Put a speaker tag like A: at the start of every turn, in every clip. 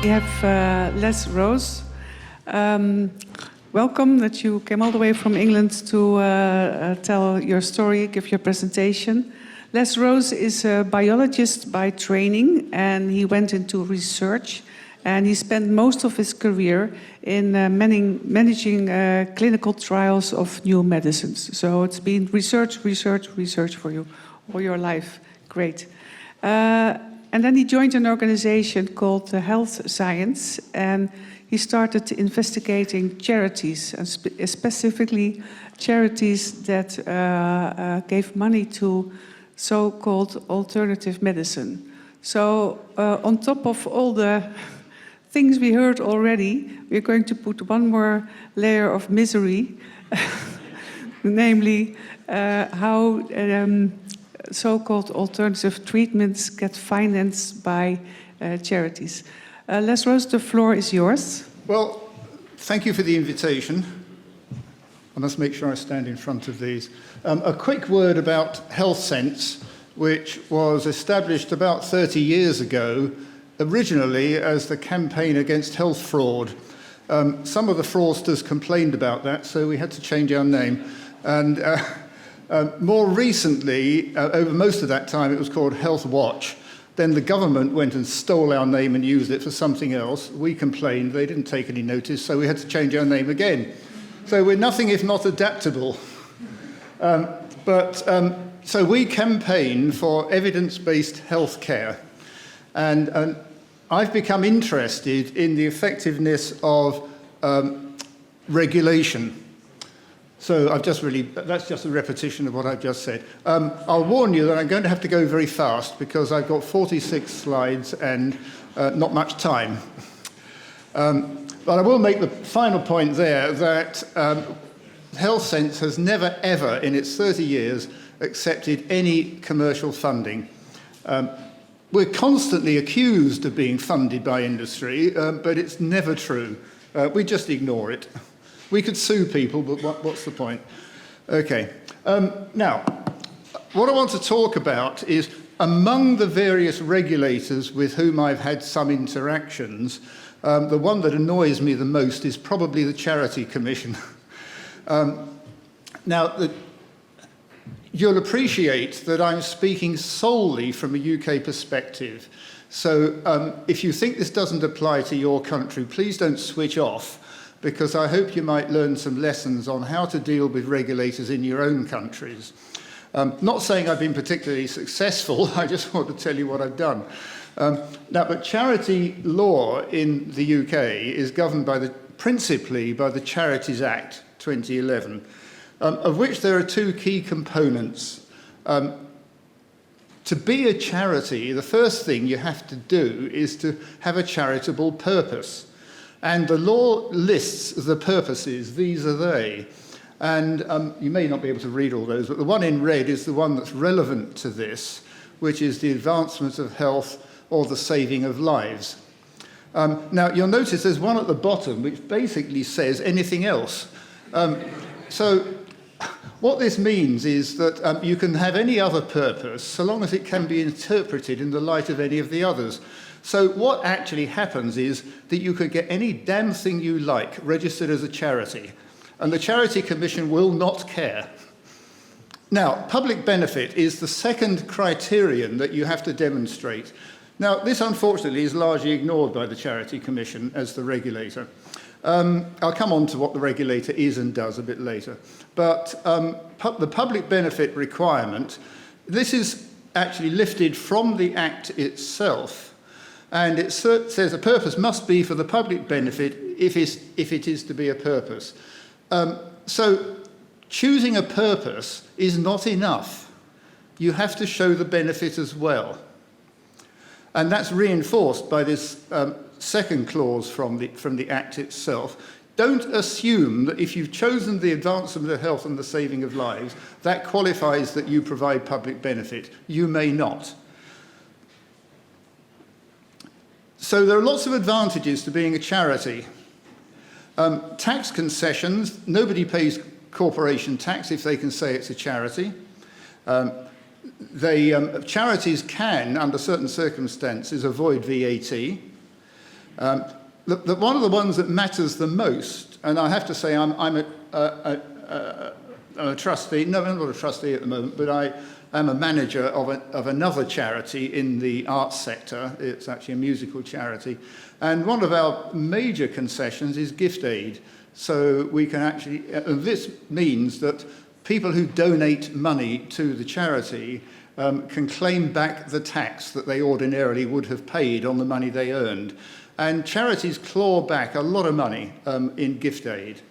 A: We have Les Rose. Welcome that you came all the way from England to tell your story, give your presentation. Les Rose is a biologist by training, and he went into research, and he spent most of his career in managing clinical trials of new medicines. So it's been research for you all your life. Great. And then he joined an organization called Health Science, and he started investigating charities, and specifically charities that gave money to so-called alternative medicine. So on top of all the things we heard already, we're going to put one more layer of misery, namely how so-called alternative treatments get financed by charities. Les Rose, the floor is yours.
B: Well, thank you for the invitation. I must make sure I stand in front of these. A quick word about Health Sense, which was established about 30 years ago, originally as the campaign against health fraud. Some of the fraudsters complained about that, so we had to change our name. And more recently, over most of that time, it was called Health Watch. Then the government went and stole our name and used it for something else. We complained, they didn't take any notice, so we had to change our name again. So we're nothing if not adaptable. So we campaign for evidence-based healthcare. And I've become interested in the effectiveness of regulation. So that's just a repetition of what I've just said. I'll warn you that I'm going to have to go very fast because I've got 46 slides and not much time. But I will make the final point there that Health Sense has never, ever in its 30 years accepted any commercial funding. We're constantly accused of being funded by industry, but it's never true. We just ignore it. We could sue people, but what's the point? Okay. Now, what I want to talk about is among the various regulators with whom I've had some interactions, the one that annoys me the most is probably the Charity Commission. You'll appreciate that I'm speaking solely from a UK perspective. So if you think this doesn't apply to your country, please don't switch off, because I hope you might learn some lessons on how to deal with regulators in your own countries. Not saying I've been particularly successful, I just want to tell you what I've done. But charity law in the UK is governed principally by the Charities Act 2011, of which there are two key components. To be a charity, the first thing you have to do is to have a charitable purpose. And the law lists the purposes, these are they. And you may not be able to read all those, but the one in red is the one that's relevant to this, which is the advancement of health or the saving of lives. Now, you'll notice there's one at the bottom which basically says anything else. So what this means is that you can have any other purpose so long as it can be interpreted in the light of any of the others. So what actually happens is that you could get any damn thing you like registered as a charity, and the Charity Commission will not care. Now, public benefit is the second criterion that you have to demonstrate. Now, this unfortunately is largely ignored by the Charity Commission as the regulator. I'll come on to what the regulator is and does a bit later. But the public benefit requirement, this is actually lifted from the Act itself. And it says a purpose must be for the public benefit if it is to be a purpose. So choosing a purpose is not enough. You have to show the benefit as well. And that's reinforced by this second clause from the Act itself. Don't assume that if you've chosen the advancement of health and the saving of lives, that qualifies that you provide public benefit. You may not. So there are lots of advantages to being a charity. Tax concessions, nobody pays corporation tax if they can say it's a charity. Charities can, under certain circumstances, avoid VAT. One of the ones that matters the most, and I have to say I'm a trustee, no, I'm not a trustee at the moment, but I am a manager of another charity in the arts sector. It's actually a musical charity. And one of our major concessions is gift aid. So we can actually, this means that people who donate money to the charity can claim back the tax that they ordinarily would have paid on the money they earned. And charities claw back a lot of money in gift aid.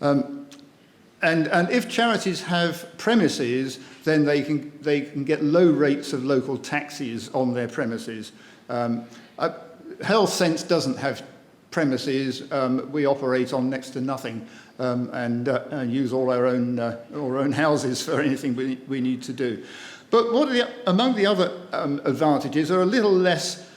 B: And if charities have premises, then they can get low rates of local taxes on their premises. Health Sense doesn't have premises. We operate on next to nothing and use all our own houses for anything we need to do. But among the other advantages are a little less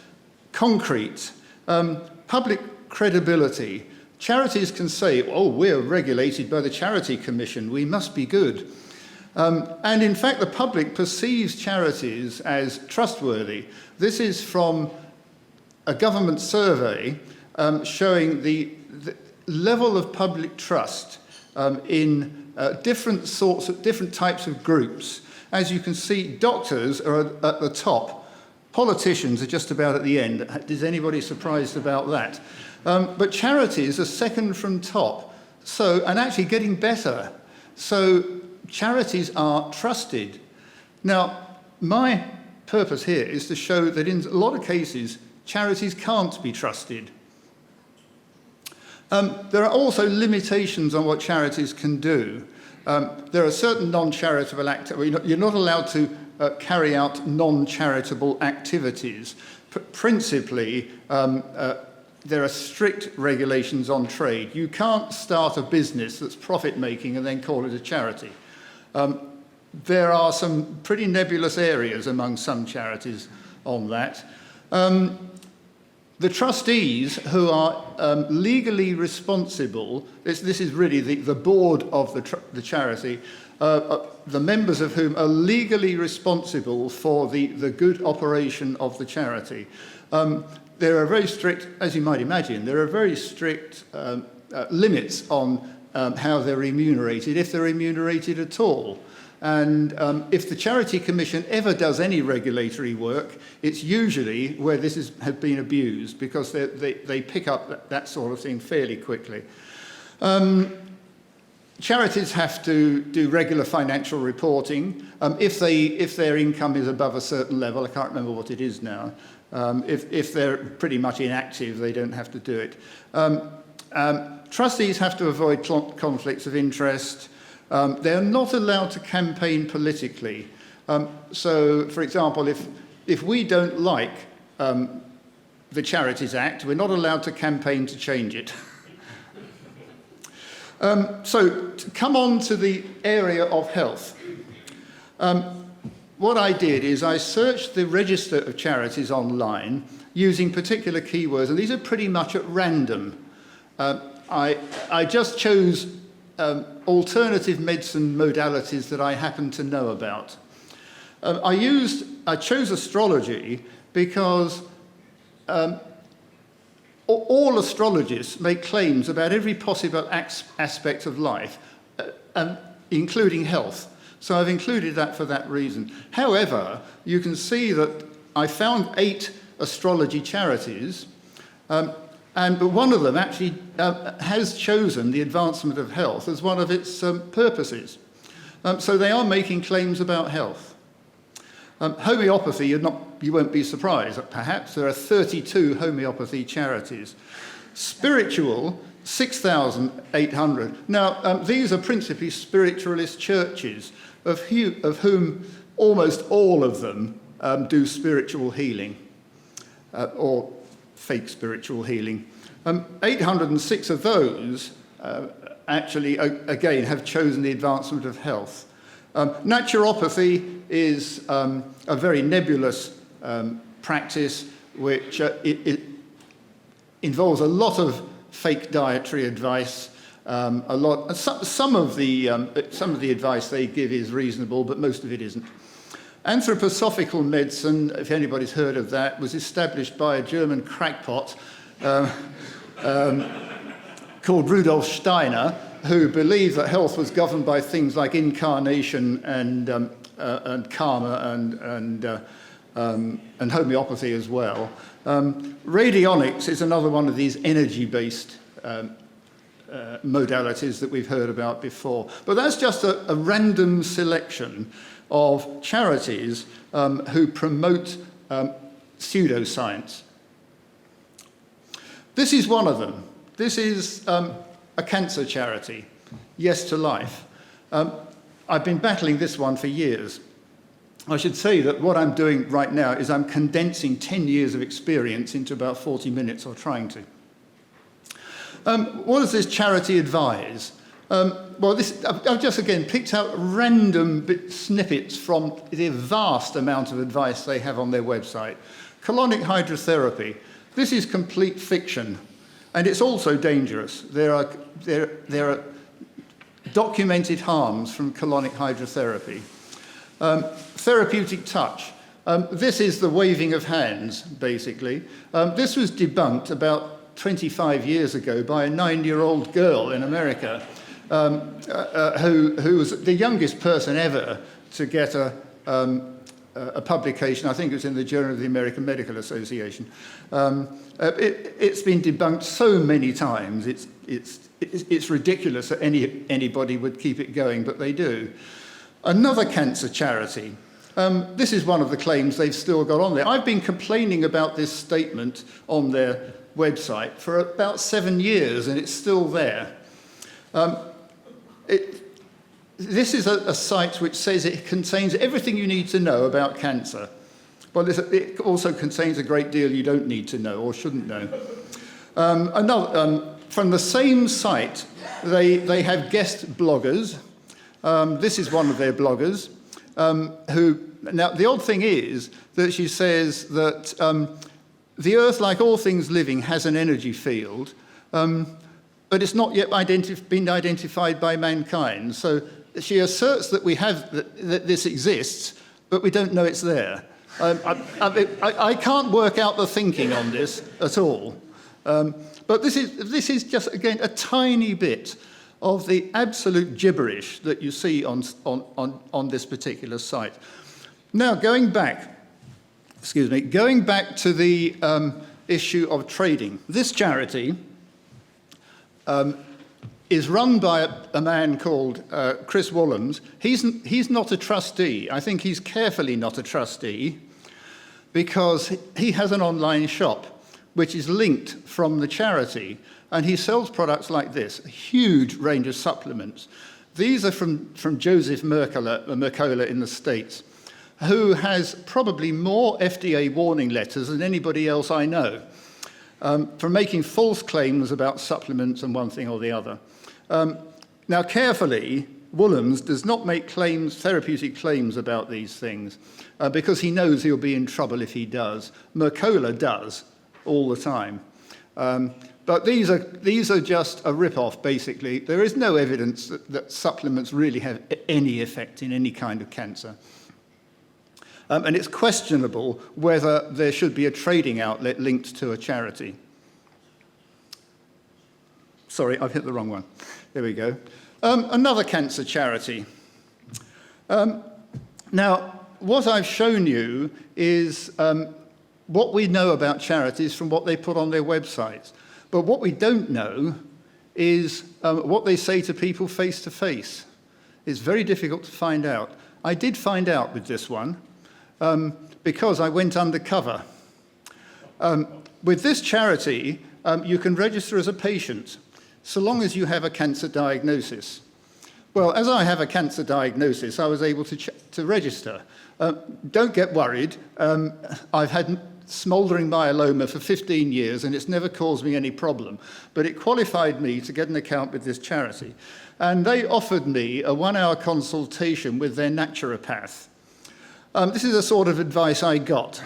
B: concrete. Public credibility. Charities can say, oh, we're regulated by the Charity Commission, we must be good. And in fact, the public perceives charities as trustworthy. This is from a government survey showing the level of public trust in different types of groups. As you can see, doctors are at the top. Politicians are just about at the end. Is anybody surprised about that? But charities are second from top, and actually getting better. So charities are trusted. Now, my purpose here is to show that in a lot of cases, charities can't be trusted. There are also limitations on what charities can do. There are certain non-charitable activities. You're not allowed to carry out non-charitable activities. Principally, there are strict regulations on trade. You can't start a business that's profit-making and then call it a charity. There are some pretty nebulous areas among some charities on that. The trustees who are legally responsible, this is really the board of the charity, the members of whom are legally responsible for the good operation of the charity. There are very strict, as you might imagine, there are very strict limits on how they're remunerated, if they're remunerated at all. And if the Charity Commission ever does any regulatory work, it's usually where this has been abused, because they pick up that sort of thing fairly quickly. Charities have to do regular financial reporting. If their income is above a certain level, I can't remember what it is now, if they're pretty much inactive, they don't have to do it. Trustees have to avoid conflicts of interest. They're not allowed to campaign politically. So, for example, if we don't like the Charities Act, we're not allowed to campaign to change it. So, to come on to the area of health. What I did is I searched the register of charities online using particular keywords, and these are pretty much at random. I just chose alternative medicine modalities that I happen to know about. I chose astrology because all astrologists make claims about every possible aspect of life, including health. So I've included that for that reason. However, you can see that I found 8 astrology charities, but one of them actually has chosen the advancement of health as one of its purposes. So they are making claims about health. Homeopathy, you won't be surprised, perhaps. There are 32 homeopathy charities. Spiritual, 6,800. Now, these are principally spiritualist churches, of whom almost all of them do spiritual healing, or fake spiritual healing. 806 of those actually, again, have chosen the advancement of health. Naturopathy is a very nebulous practice which it involves a lot of fake dietary advice. Some of the advice they give is reasonable, but most of it isn't. Anthroposophical medicine, if anybody's heard of that, was established by a German crackpot called Rudolf Steiner, who believed that health was governed by things like incarnation and karma and homoeopathy as well. Radionics is another one of these energy-based modalities that we've heard about before. But that's just a random selection of charities who promote pseudoscience. This is one of them. This is a cancer charity, Yes to Life. I've been battling this one for years. I should say that what I'm doing right now is I'm condensing 10 years of experience into about 40 minutes, or trying to. What does this charity advise? Well, I've just again picked out random snippets from the vast amount of advice they have on their website. Colonic hydrotherapy. This is complete fiction, and it's also dangerous. There are documented harms from colonic hydrotherapy. Therapeutic touch. This is the waving of hands, basically. This was debunked about 25 years ago by a 9-year-old girl in America who was the youngest person ever to get a publication. I think it was in the Journal of the American Medical Association. It's been debunked so many times. It's ridiculous that anybody would keep it going, but they do. Another cancer charity. This is one of the claims they've still got on there. I've been complaining about this statement on their website for about 7 years, and it's still there. This is a site which says it contains everything you need to know about cancer. Well, it also contains a great deal you don't need to know or shouldn't know. From the same site, they have guest bloggers. This is one of their bloggers, now the odd thing is that she says that the Earth, like all things living, has an energy field, but it's not yet been identified by mankind. So she asserts that that this exists, but we don't know it's there. I can't work out the thinking on this at all. But this is just, again, a tiny bit of the absolute gibberish that you see on this particular site. Now, going back to the issue of trading. This charity is run by a man called Chris Wollums. He's not a trustee. I think he's carefully not a trustee, because he has an online shop which is linked from the charity, and he sells products like this, a huge range of supplements. These are from Joseph Mercola in the States, who has probably more FDA warning letters than anybody else I know, for making false claims about supplements and one thing or the other. Now, carefully, Wollums does not make therapeutic claims about these things, because he knows he'll be in trouble if he does. Mercola does all the time. But these are just a rip-off, basically. There is no evidence that supplements really have any effect in any kind of cancer. And it's questionable whether there should be a trading outlet linked to a charity. Sorry, I've hit the wrong one. There we go. Another cancer charity. Now, what I've shown you is what we know about charities from what they put on their websites. But what we don't know is what they say to people face to face. It's very difficult to find out. I did find out with this one because I went undercover. With this charity, you can register as a patient so long as you have a cancer diagnosis. Well, as I have a cancer diagnosis, I was able to register. Don't get worried. I've had smouldering myeloma for 15 years, and it's never caused me any problem. But it qualified me to get an account with this charity. And they offered me a 1-hour consultation with their naturopath. This is the sort of advice I got.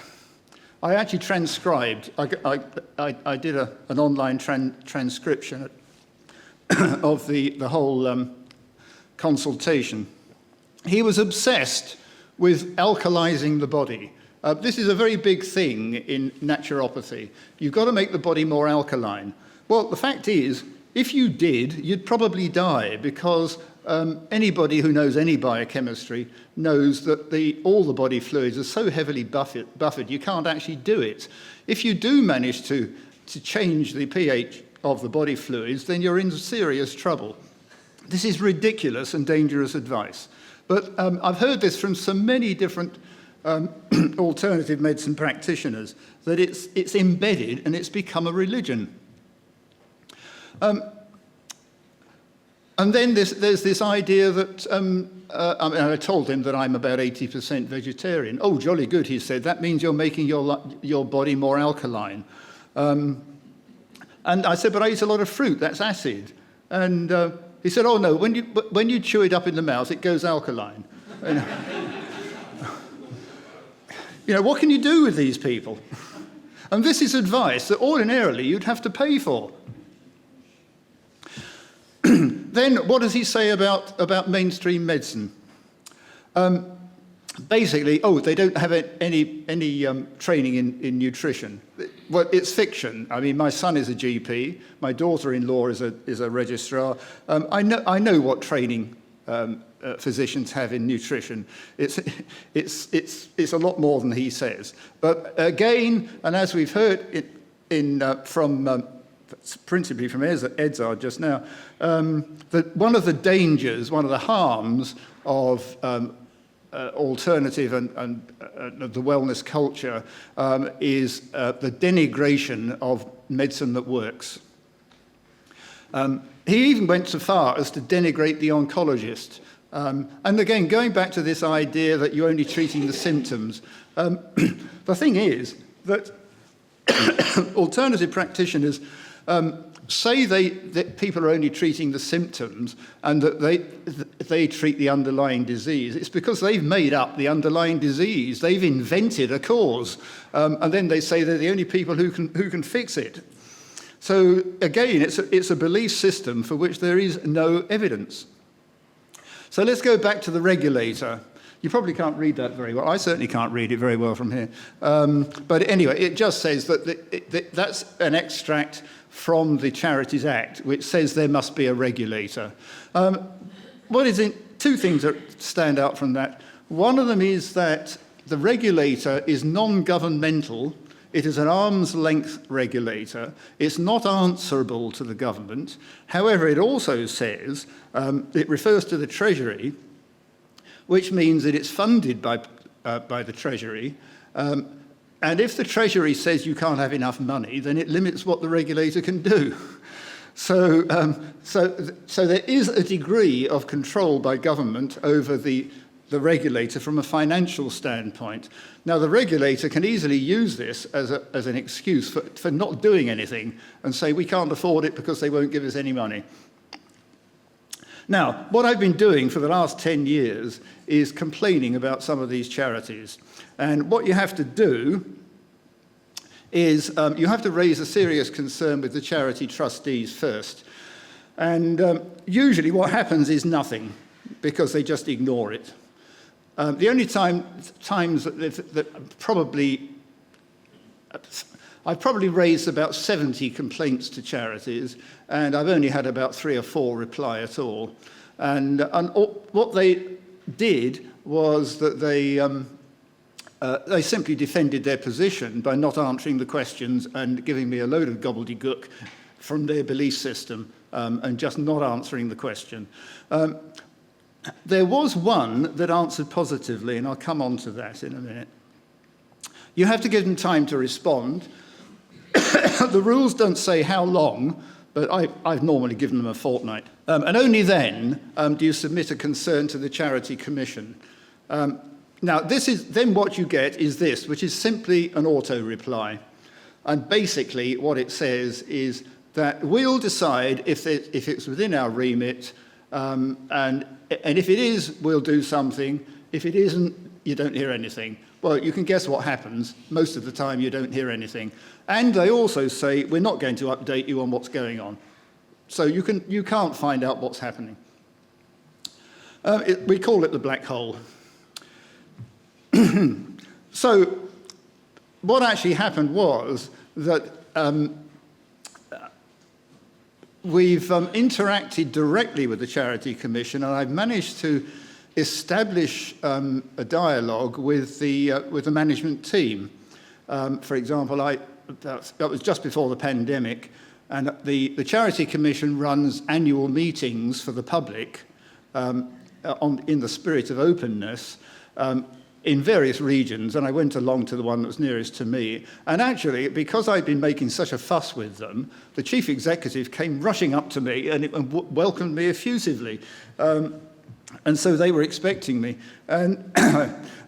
B: I actually transcribed. I did an online transcription of the whole consultation. He was obsessed with alkalizing the body. This is a very big thing in naturopathy. You've got to make the body more alkaline. Well, the fact is, if you did, you'd probably die, because anybody who knows any biochemistry knows that all the body fluids are so heavily buffered you can't actually do it. If you do manage to change the pH of the body fluids, then you're in serious trouble. This is ridiculous and dangerous advice. But I've heard this from so many different alternative medicine practitioners that it's embedded and it's become a religion. And then there's this idea that, I told him that I'm about 80% vegetarian. Oh, jolly good, he said. That means you're making your body more alkaline. And I said, but I eat a lot of fruit, that's acid. And he said, oh no, when you chew it up in the mouth, it goes alkaline. You know, what can you do with these people? And this is advice that ordinarily you'd have to pay for. Then what does he say about mainstream medicine? Basically, they don't have any training in nutrition. Well, it's fiction. I mean, my son is a GP. My daughter-in-law is a registrar. I know what training physicians have in nutrition. It's a lot more than he says. But again, and as we've heard principally from Edzard just now, that one of the dangers, one of the harms of alternative and the wellness culture is the denigration of medicine that works. He even went so far as to denigrate the oncologist. And again, going back to this idea that you're only treating the symptoms, the thing is that alternative practitioners say that people are only treating the symptoms and that they treat the underlying disease. It's because they've made up the underlying disease. They've invented a cause, and then they say they're the only people who can fix it. So again, it's a belief system for which there is no evidence. So let's go back to the regulator. You probably can't read that very well. I certainly can't read it very well from here. But anyway, it just says that that's an extract from the Charities Act, which says there must be a regulator. Two things that stand out from that. One of them is that the regulator is non-governmental. It is an arm's length regulator. It's not answerable to the government. However, it also says, it refers to the Treasury, which means that it's funded by the Treasury. And if the Treasury says you can't have enough money, then it limits what the regulator can do. So there is a degree of control by government over the regulator from a financial standpoint. Now, the regulator can easily use this as an excuse for not doing anything and say we can't afford it because they won't give us any money. Now, what I've been doing for the last 10 years is complaining about some of these charities. And what you have to do is you have to raise a serious concern with the charity trustees first. And usually what happens is nothing, because they just ignore it. The only times that I've probably raised about 70 complaints to charities, and I've only had about 3 or 4 reply at all. And what they did was that they simply defended their position by not answering the questions and giving me a load of gobbledygook from their belief system and just not answering the question. There was one that answered positively, and I'll come on to that in a minute. You have to give them time to respond. The rules don't say how long, but I've normally given them a fortnight. And only then do you submit a concern to the Charity Commission. Now, then what you get is this, which is simply an auto-reply. And basically what it says is that we'll decide if it's within our remit, and if it is, we'll do something. If it isn't, you don't hear anything. Well, you can guess what happens. Most of the time, you don't hear anything. And they also say, we're not going to update you on what's going on. So you can't find out what's happening. We call it the black hole. So what actually happened was that we've interacted directly with the Charity Commission, and I've managed to establish a dialogue with the management team. For example, that was just before the pandemic, and the Charity Commission runs annual meetings for the public in the spirit of openness in various regions, and I went along to the one that was nearest to me. And actually, because I'd been making such a fuss with them, the chief executive came rushing up to me and welcomed me effusively. And so they were expecting me. And,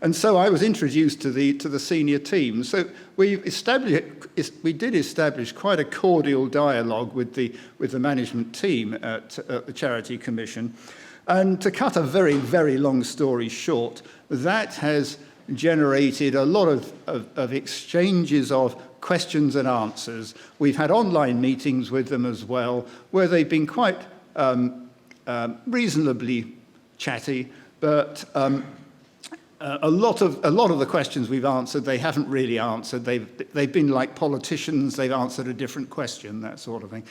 B: and so I was introduced to the senior team. So we did establish quite a cordial dialogue with the management team at the Charity Commission. And to cut a very, very long story short, that has generated a lot of exchanges of questions and answers. We've had online meetings with them as well, where they've been quite reasonably chatty, but a lot of the questions we've answered, they haven't really answered. They've been like politicians. They've answered a different question, that sort of thing.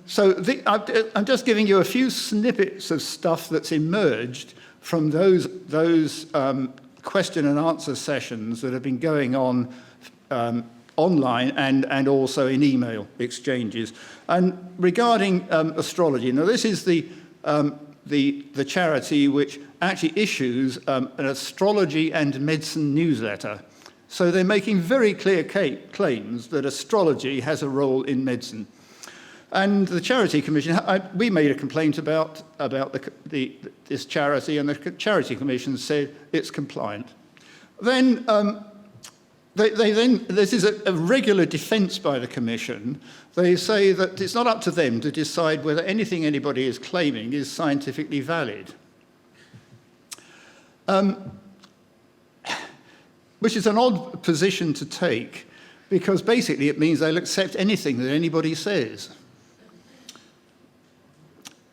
B: So I'm just giving you a few snippets of stuff that's emerged from those question and answer sessions that have been going on online and also in email exchanges. And regarding astrology, now this is the charity which actually issues an astrology and medicine newsletter. So they're making very clear claims that astrology has a role in medicine. And the Charity Commission, we made a complaint about this charity, and the Charity Commission said it's compliant. Then, this is a regular defence by the Commission. They say that it's not up to them to decide whether anything anybody is claiming is scientifically valid. Which is an odd position to take, because basically it means they'll accept anything that anybody says.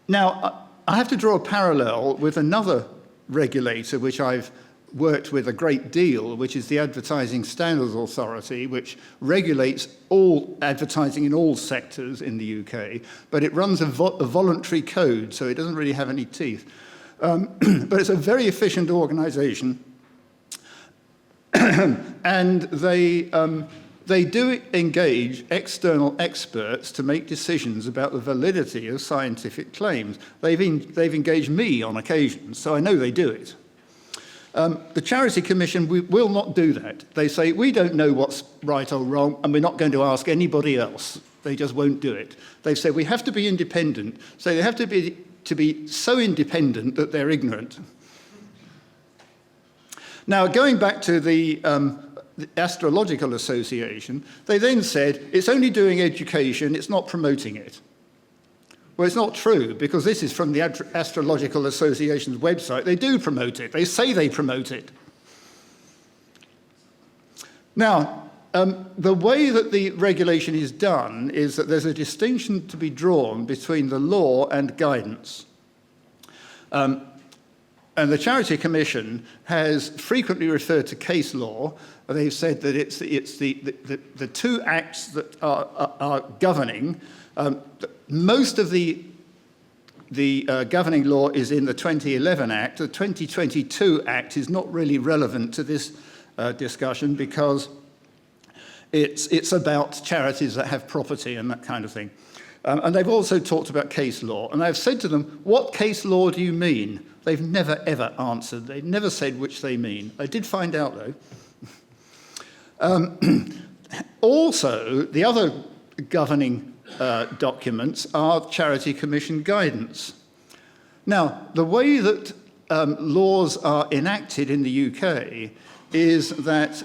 B: Now, I have to draw a parallel with another regulator which I've worked with a great deal, which is the Advertising Standards Authority, which regulates all advertising in all sectors in the UK, but it runs a voluntary code, so it doesn't really have any teeth. But it's a very efficient organisation, and they do engage external experts to make decisions about the validity of scientific claims. They've engaged me on occasion, so I know they do it. The Charity Commission will not do that. They say, we don't know what's right or wrong, and we're not going to ask anybody else. They just won't do it. They say we have to be independent, so they have to be so independent that they're ignorant. Now, going back to the Astrological Association, they then said, it's only doing education, it's not promoting it. Well, it's not true, because this is from the Astrological Association's website. They do promote it. They say they promote it. Now, the way that the regulation is done is that there's a distinction to be drawn between the law and guidance. And the Charity Commission has frequently referred to case law. They've said that it's the two acts that are governing. Most of the governing law is in the 2011 Act. The 2022 Act is not really relevant to this discussion because it's about charities that have property and that kind of thing. And they've also talked about case law. And I've said to them, what case law do you mean? They've never, ever answered. They've never said which they mean. I did find out, though. Also, the other governing documents are Charity Commission guidance. Now, the way that laws are enacted in the UK is that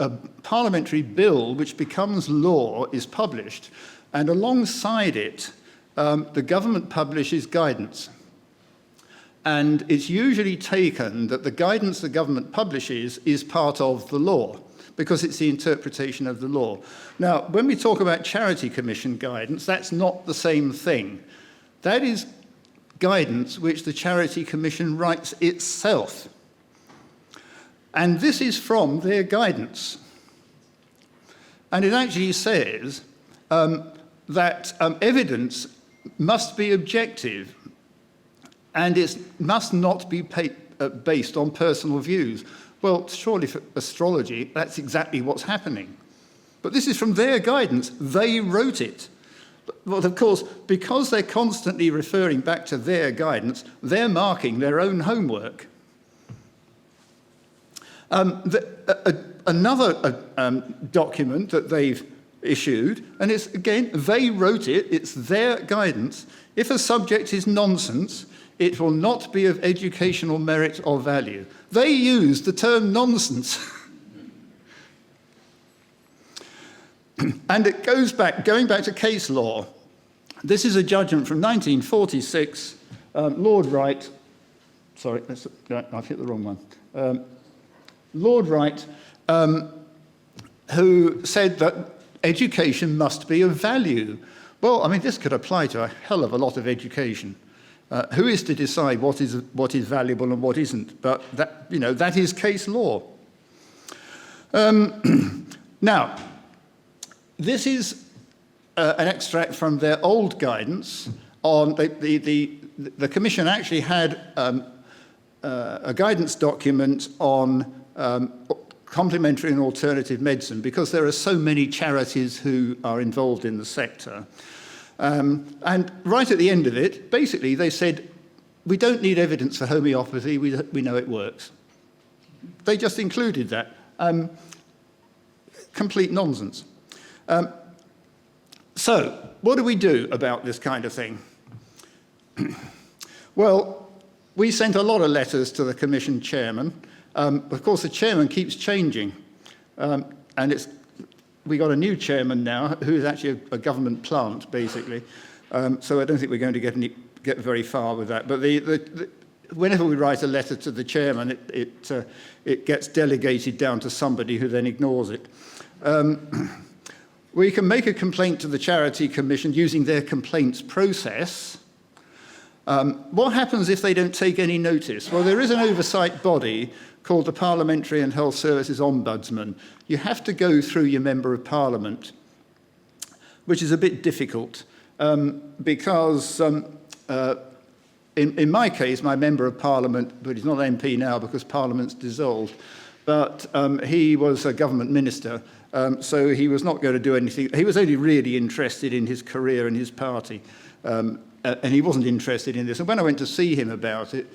B: a parliamentary bill which becomes law is published, and alongside it, the government publishes guidance. And it's usually taken that the guidance the government publishes is part of the law, because it's the interpretation of the law. Now, when we talk about Charity Commission guidance, that's not the same thing. That is guidance which the Charity Commission writes itself. And this is from their guidance. And it actually says that evidence must be objective and it must not be based on personal views. Well, surely for astrology, that's exactly what's happening. But this is from their guidance. They wrote it. But of course, because they're constantly referring back to their guidance, they're marking their own homework. Another document that they've issued, and it's, again, they wrote it, it's their guidance. If a subject is nonsense, it will not be of educational merit or value. They used the term nonsense. And it goes back, going back to case law. This is a judgment from 1946, Lord Wright, sorry, I've hit the wrong one. Lord Wright, who said that education must be of value. Well, I mean, this could apply to a hell of a lot of education. Who is to decide what is valuable and what isn't? But that, you know, that is case law. Now, this is an extract from their old guidance on the Commission actually had a guidance document on complementary and alternative medicine because there are so many charities who are involved in the sector. And right at the end of it, basically they said, we don't need evidence for homeopathy, we know it works. They just included that. Complete nonsense. So, what do we do about this kind of thing? Well, we sent a lot of letters to the Commission chairman. Of course, the chairman keeps changing. And we got a new chairman now, who is actually a government plant, basically. So I don't think we're going to get very far with that. But whenever we write a letter to the chairman, it gets delegated down to somebody who then ignores it. We can make a complaint to the Charity Commission using their complaints process. What happens if they don't take any notice? Well, there is an oversight body called the Parliamentary and Health Services Ombudsman. You have to go through your Member of Parliament, which is a bit difficult because in my case, my Member of Parliament, but he's not an MP now because Parliament's dissolved, but he was a government minister, so he was not going to do anything. He was only really interested in his career and his party, and he wasn't interested in this. And when I went to see him about it,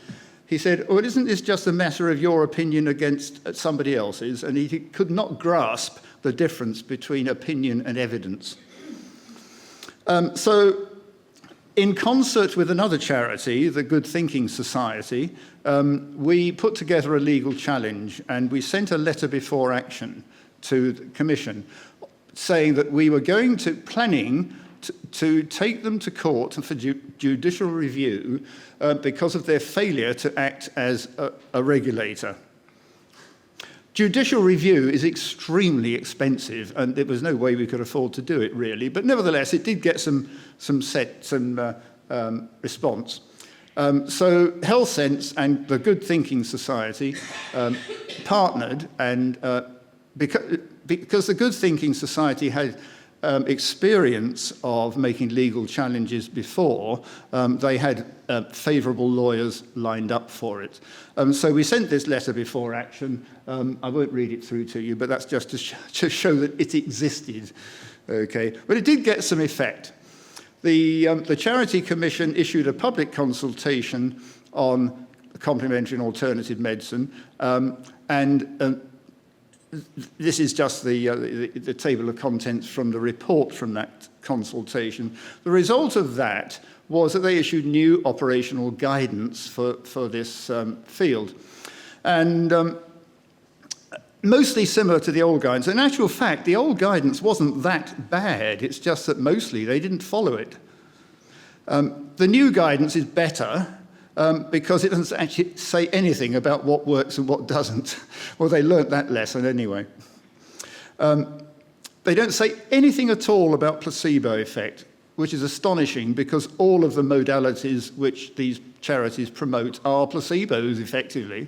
B: he said, well, isn't this just a matter of your opinion against somebody else's? And he could not grasp the difference between opinion and evidence. So in concert with another charity, the Good Thinking Society, we put together a legal challenge and we sent a letter before action to the Commission saying that we were planning to take them to court for judicial review because of their failure to act as a regulator. Judicial review is extremely expensive, and there was no way we could afford to do it, really. But nevertheless, it did get some response. So Health Sense and the Good Thinking Society partnered, and because the Good Thinking Society had experience of making legal challenges before, they had favourable lawyers lined up for it. So we sent this letter before action. I won't read it through to you, but that's just to show that it existed. Okay, but it did get some effect. The Charity Commission issued a public consultation on complementary and alternative medicine, and this is just the table of contents from the report from that consultation. The result of that was that they issued new operational guidance for this field. And mostly similar to the old guidance. In actual fact, the old guidance wasn't that bad. It's just that mostly they didn't follow it. The new guidance is better, because it doesn't actually say anything about what works and what doesn't. Well, they learnt that lesson anyway. They don't say anything at all about placebo effect, which is astonishing because all of the modalities which these charities promote are placebos, effectively.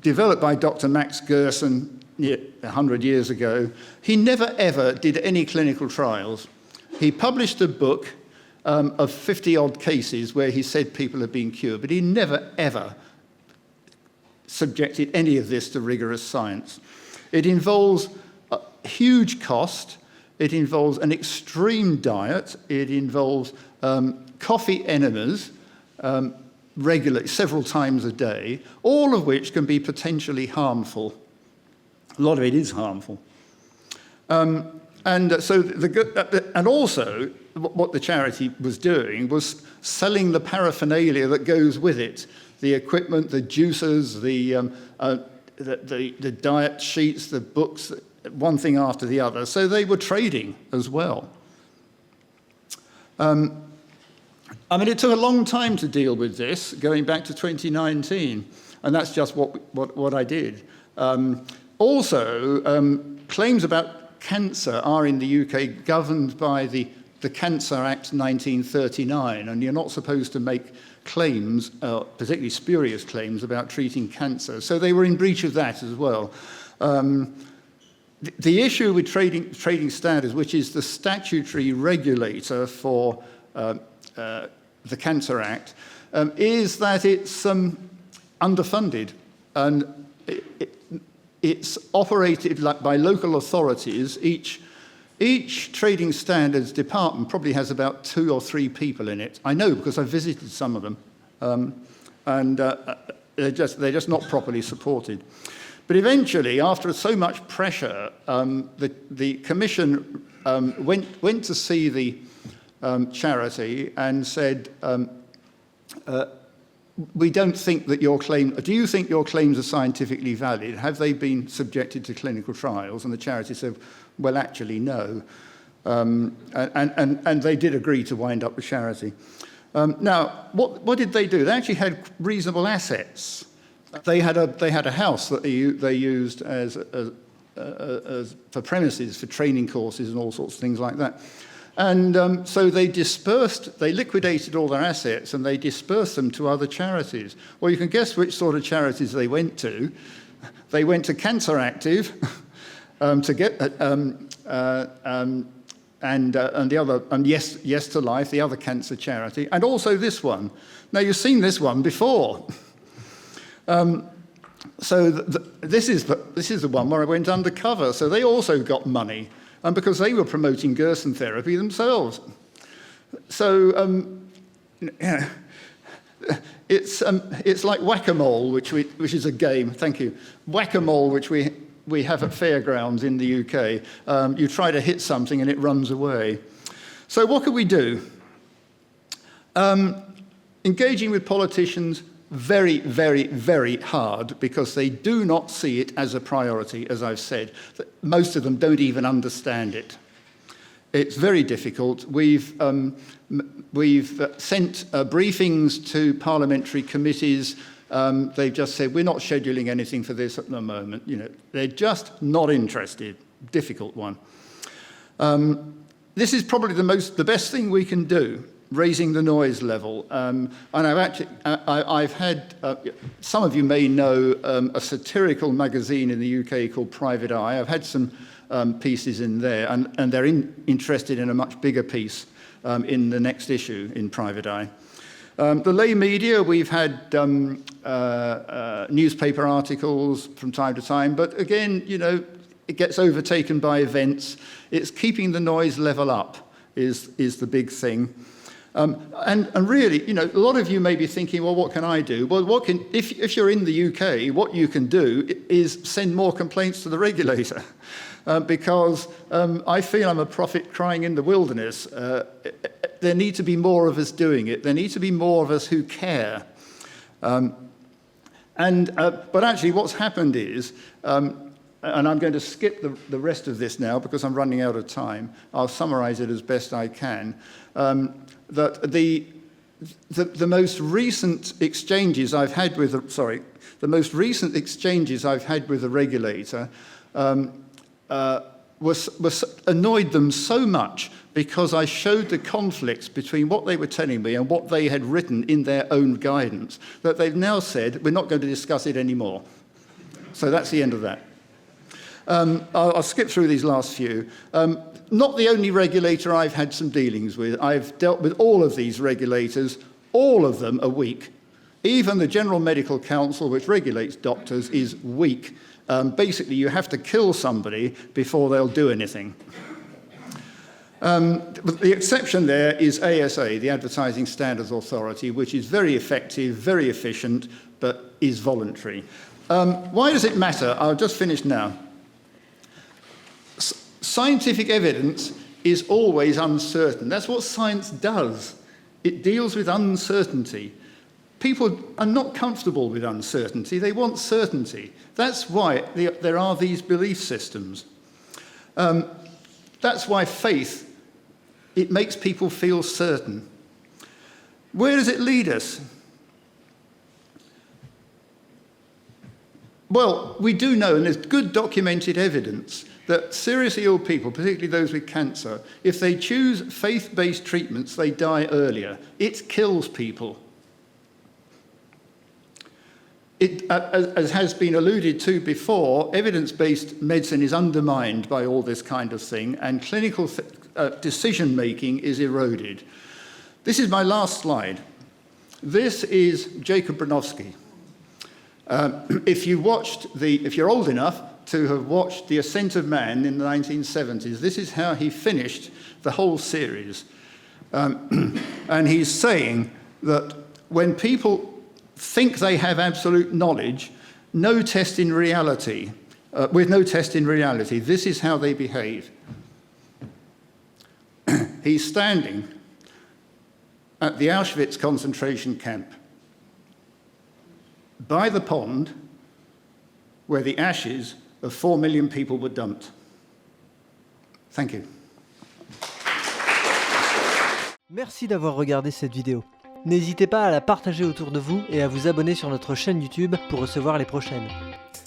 B: developed by Dr. Max Gerson 100 years ago. He never, ever did any clinical trials. He published a book of 50-odd cases where he said people had been cured, but he never, ever subjected any of this to rigorous science. It involves a huge cost. It involves an extreme diet. It involves coffee enemas regularly, several times a day, all of which can be potentially harmful. A lot of it is harmful. And also, what the charity was doing was selling the paraphernalia that goes with it, the equipment, the juicers, the diet sheets, the books, one thing after the other. So they were trading as well. I mean, it took a long time to deal with this, going back to 2019, and that's just what I did. Also, claims about cancer are in the UK governed by the Cancer Act 1939, and you're not supposed to make claims, particularly spurious claims, about treating cancer. So they were in breach of that as well. The issue with trading standards, which is the statutory regulator for the Cancer Act, is that it's underfunded, and it's operated by local authorities. Each trading standards department probably has about 2 or 3 people in it. I know because I visited some of them, and they're just not properly supported. But eventually, after so much pressure, the commission went to see the charity and said, we don't think that your claim, do you think your claims are scientifically valid? Have they been subjected to clinical trials? And the charity said, well, actually, no. And they did agree to wind up the charity. Now, what did they do? They actually had reasonable assets. They had a house that they used as for premises, for training courses and all sorts of things like that. And so they liquidated all their assets and they dispersed them to other charities. Well, you can guess which sort of charities they went to. They went to Cancer Active to get, and the other, Yes to Life, the other cancer charity, and also this one. Now, you've seen this one before. So this is the one where I went undercover. So they also got money. Because they were promoting Gerson therapy themselves. So it's like whack-a-mole, which is a game. Thank you. Whack-a-mole, which we have at fairgrounds in the UK. You try to hit something and it runs away. So what could we do? Engaging with politicians, very, very, very hard, because they do not see it as a priority, as I've said. Most of them don't even understand it. It's very difficult. We've sent briefings to parliamentary committees. They've just said, we're not scheduling anything for this at the moment. You know, they're just not interested. Difficult one. This is probably the best thing we can do, raising the noise level. And I've had, some of you may know a satirical magazine in the UK called Private Eye. I've had some pieces in there, and they're interested in a much bigger piece in the next issue in Private Eye. The lay media, we've had newspaper articles from time to time, but again, you know, it gets overtaken by events. It's keeping the noise level up is the big thing. And really, you know, a lot of you may be thinking, well, what can I do? Well, if you're in the UK, what you can do is send more complaints to the regulator, because I feel I'm a prophet crying in the wilderness. There need to be more of us doing it. There need to be more of us who care. But actually, what's happened is, and I'm going to skip the rest of this now because I'm running out of time. I'll summarize it as best I can. That the most recent exchanges I've had with the regulator was annoyed them so much because I showed the conflicts between what they were telling me and what they had written in their own guidance, that they've now said, we're not going to discuss it anymore. So that's the end of that. I'll skip through these last few. Not the only regulator I've had some dealings with. I've dealt with all of these regulators. All of them are weak. Even the General Medical Council, which regulates doctors, is weak. Basically, you have to kill somebody before they'll do anything. But the exception there is ASA, the Advertising Standards Authority, which is very effective, very efficient, but is voluntary. Why does it matter? I'll just finish now. Scientific evidence is always uncertain. That's what science does. It deals with uncertainty. People are not comfortable with uncertainty. They want certainty. That's why there are these belief systems. That's why faith, it makes people feel certain. Where does it lead us? Well, we do know, and there's good documented evidence, that seriously ill people, particularly those with cancer, if they choose faith-based treatments, they die earlier. It kills people. As has been alluded to before, evidence-based medicine is undermined by all this kind of thing, and clinical decision-making is eroded. This is my last slide. This is Jacob Bronowski. If you're old enough to have watched The Ascent of Man in the 1970s, this is how he finished the whole series. And he's saying that when people think they have absolute knowledge, with no test in reality, this is how they behave. He's standing at the Auschwitz concentration camp, by the pond where the ashes of 4 million people were dumped. Thank you.
C: Merci d'avoir regardé cette vidéo. N'hésitez pas à la partager autour de vous et à vous abonner sur notre chaîne YouTube pour recevoir les prochaines.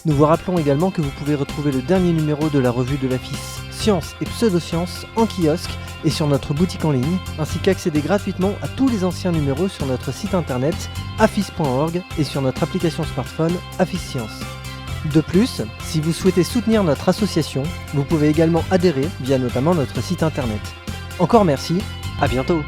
C: Nous vous rappelons également que vous pouvez retrouver le dernier numéro de la revue de l'AFIS Sciences et Pseudosciences en kiosque et sur notre boutique en ligne, ainsi qu'accéder gratuitement à tous les anciens numéros sur notre site internet afis.org et sur notre application smartphone Afis Sciences. De plus, si vous souhaitez soutenir notre association, vous pouvez également adhérer via notamment notre site internet. Encore merci, à bientôt!